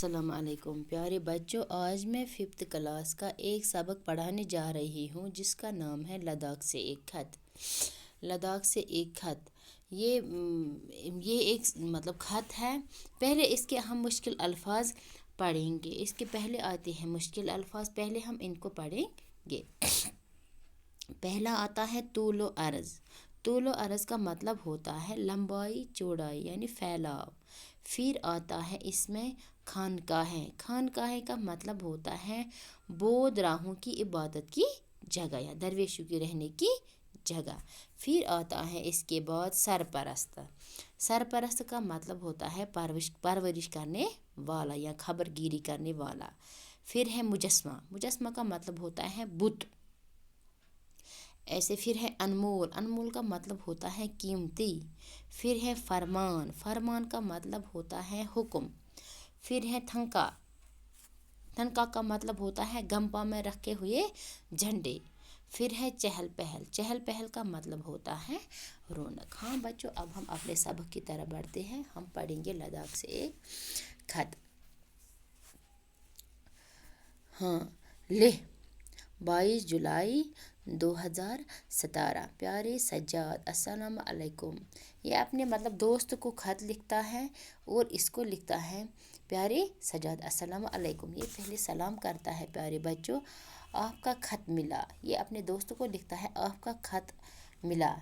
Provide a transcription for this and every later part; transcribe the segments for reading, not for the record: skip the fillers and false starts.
السلام علیکم پیارے بچوں، آج میں 5th کلاس کا ایک سبق پڑھانے جا رہی ہوں جس کا نام ہے لداخ سے ایک خط۔ لداخ سے ایک خط یہ ایک خط ہے۔ پہلے اس کے ہم مشکل الفاظ پڑھیں گے۔ اس کے پہلے آتے ہیں مشکل الفاظ، پہلے ہم ان کو پڑھیں گے۔ پہلا آتا ہے طول و عرض۔ طول و عرض کا مطلب ہوتا ہے لمبائی چوڑائی یعنی پھیلاؤ۔ پھر آتا ہے اس میں خانقاہیں۔ خانقاہیں کا مطلب ہوتا ہے بودھ راہوں کی عبادت کی جگہ یا درویشوں کی رہنے کی جگہ۔ پھر آتا ہے اس کے بعد سرپرست۔ سرپرست کا مطلب ہوتا ہے پرورش کرنے والا یا خبر گیری کرنے والا۔ پھر ہے مجسمہ۔ مجسمہ کا مطلب ہوتا ہے بت۔ ایسے پھر ہے انمول۔ انمول کا مطلب ہوتا ہے قیمتی۔ پھر ہے فرمان۔ فرمان کا مطلب ہوتا ہے حکم۔ پھر ہے تھنکا۔ تھنکا کا مطلب ہوتا ہے گھمپا میں رکھے ہوئے جھنڈے۔ پھر ہے چہل پہل۔ چہل پہل کا مطلب ہوتا ہے رونق۔ ہاں بچوں، اب ہم اپنے سبق کی طرف بڑھتے ہیں۔ ہم پڑھیں گے لداخ سے ایک خط۔ لہ 22 جولائی 2017۔ پیارے سجاد، السلام علیکم۔ یہ اپنے دوست کو خط لکھتا ہے اور اس کو لکھتا ہے پیارے سجاد السلام علیکم۔ یہ پہلے سلام کرتا ہے پیارے بچوں، آپ کا خط ملا۔ یہ اپنے دوست کو لکھتا ہے آپ کا خط ملا،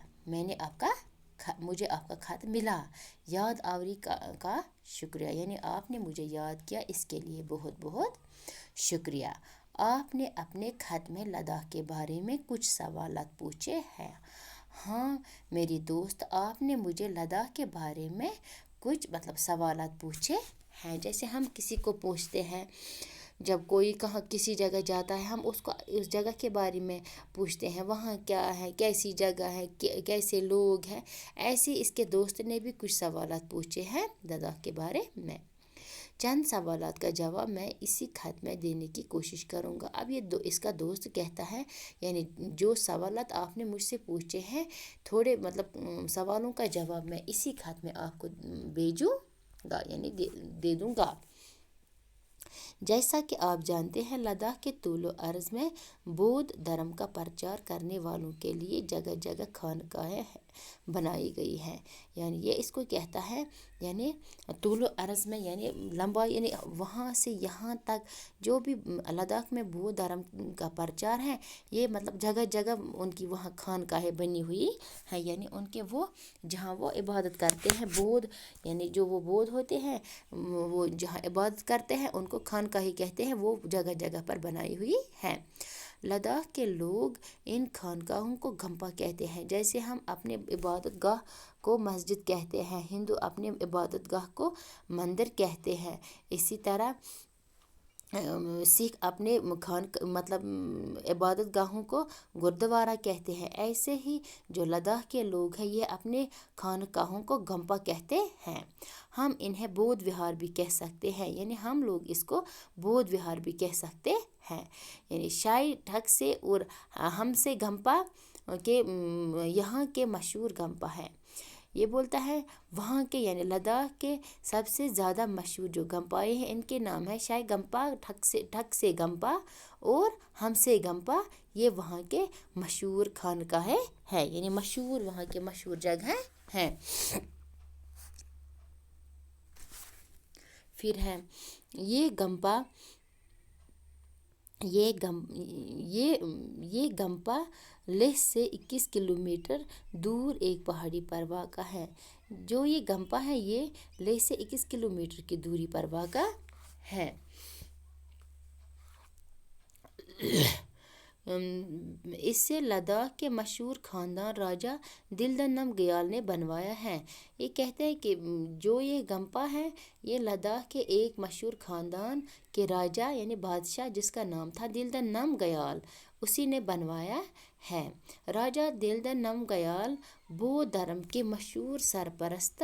مجھے آپ کا خط ملا۔ یاد آوری کا شکریہ، یعنی آپ نے مجھے یاد کیا، اس کے لیے بہت بہت شکریہ۔ آپ نے اپنے خط میں لداخ کے بارے میں کچھ سوالات پوچھے ہیں۔ ہاں میری دوست، آپ نے مجھے لداخ کے بارے میں کچھ سوالات پوچھے ہیں۔ جیسے ہم کسی کو پوچھتے ہیں، جب کوئی کسی جگہ جاتا ہے، ہم اس کو اس جگہ کے بارے میں پوچھتے ہیں، وہاں کیا ہے، کیسی جگہ ہے، کیسے لوگ ہیں۔ ایسے اس کے دوست نے بھی کچھ سوالات پوچھے ہیں لداخ کے بارے میں۔ چند سوالات کا جواب میں اسی خط میں دینے کی کوشش کروں گا۔ اب یہ اس کا دوست کہتا ہے، یعنی جو سوالات آپ نے مجھ سے پوچھے ہیں، تھوڑے سوالوں کا جواب میں اسی خط میں آپ کو بھیجوں گا، یعنی دے دوں گا۔ جیسا کہ آپ جانتے ہیں، لداخ کے طول و عرض میں بودھ دھرم کا پرچار کرنے والوں کے لیے جگہ جگہ خانقاہیں بنائی گئی ہیں۔ یعنی یہ اس کو کہتا ہے، یعنی طول و عرض میں یعنی لمبائی، یعنی وہاں سے یہاں تک جو بھی لداخ میں بودھ دھرم کا پرچار ہے، یہ جگہ جگہ ان کی وہاں خانقاہیں بنی ہوئی ہیں، یعنی ان کے جہاں وہ عبادت کرتے ہیں بودھ، یعنی جو وہ بودھ ہوتے ہیں، وہ جہاں عبادت کرتے ہیں ان کو خانقاہیں کہتے ہیں، وہ جگہ جگہ پر بنائی ہوئی ہیں۔ لداخ کے لوگ ان خانقاہوں کو گھمپا کہتے ہیں، جیسے ہم اپنے عبادت گاہ کو مسجد کہتے ہیں، ہندو اپنے عبادت گاہ کو مندر کہتے ہیں، اسی طرح سکھ اپنے عبادت گاہوں کو گردوارہ کہتے ہیں۔ ایسے ہی جو لداخ کے لوگ ہیں، یہ اپنے خانقاہوں کو گھمپا کہتے ہیں۔ ہم انہیں بودھ وہار بھی کہہ سکتے ہیں، یعنی ہم لوگ اس کو بودھ وہار بھی کہہ سکتے ہیں۔ یعنی شائی ٹھگ سے اور ہم سے گھمپا کے یہاں کے مشہور گھمپا ہے۔ یہ بولتا ہے وہاں کے یعنی لداخ کے سب سے زیادہ مشہور جو گھمپائے ہیں، ان کے نام ہے شائی گھمپا، ٹھگ سے گھمپا اور ہم سے گھمپا۔ یہ وہاں کے مشہور خانقاہیں ہیں، یعنی مشہور وہاں کے مشہور جگہیں ہیں۔ پھر ہے یہ گھمپا لیہ سے 21 کلومیٹر دور ایک پہاڑی پر واقع ہے۔ جو یہ گھمپا ہے، یہ لیہ سے 21 کلومیٹر کی دوری پر واقع ہے۔ اسے لداخ کے مشہور خاندان راجہ دلدن نمگیال نے بنوایا ہے۔ یہ کہتے ہیں کہ جو یہ گھمپا ہے، یہ لداخ کے ایک مشہور خاندان کے راجہ یعنی بادشاہ، جس کا نام تھا دلدن نمگیال، اسی نے بنوایا ہے۔ راجہ دلدن نمگیال بودھ دھرم کے مشہور سرپرست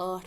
8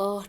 8